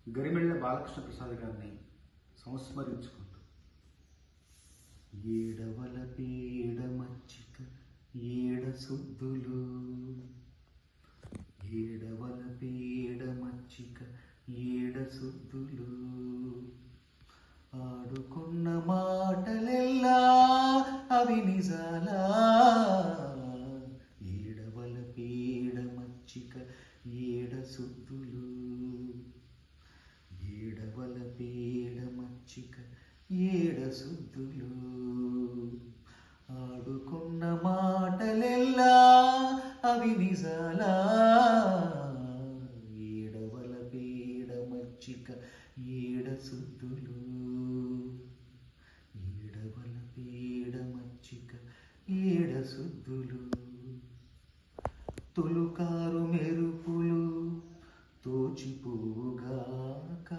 గరిమెళ్ళ బాలకృష్ణ ప్రసాద్ గారిని సంస్మరించుకుంటూ ఏడవల పీడ మచ్చిక ఏడ సుద్దులు, ఏడవల పీడ మచ్చిక ఏడ సుద్దులు, ఆడుకున్న మాటలెల్లా అవి నిజాలా, ఏడవల పీడ మచ్చిక ఏడ సుద్దులు, ఏడవల పీడ మచ్చిక ఏడ సుద్దులు, ఆడుకున్న మాటలెల్లా అవి నిజాలా, ఏడవల పీడ మచ్చిక ఏడ సుద్దులు, ఏడవల పీడ మచ్చిక ఏడ సుద్దులు, తొలుకారు మెరుపులు తోచిపోగాక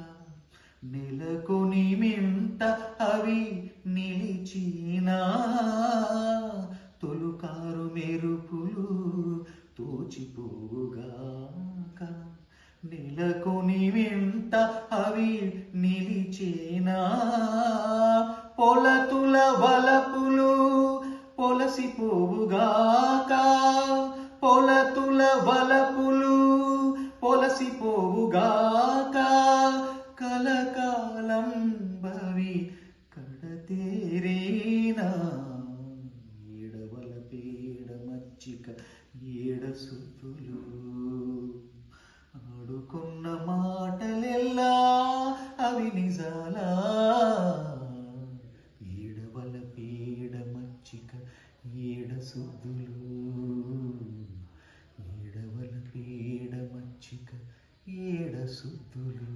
నెలకొని మింట అవి నిలిచినా, తొలుకారు మెరుపులు తోచిపోగాక నెలకొని మింట అవి నిలిచినా, పొలతుల వలపులు పొలసిపోవుగాక, పొలతుల వలపులు పొలసిపోవుగాక, కలకాలం భవి కడతేరేనా, ఏడవల పీడ మచ్చిక ఏడ సుద్దులు, ఆడుకున్న మాటలెల్లా అవి నిజాలా, ఏడవల పీడ మచ్చిక ఏడ సుద్దులు, ఏడవల పీడ మచ్చిక ఏడ సుద్దులు.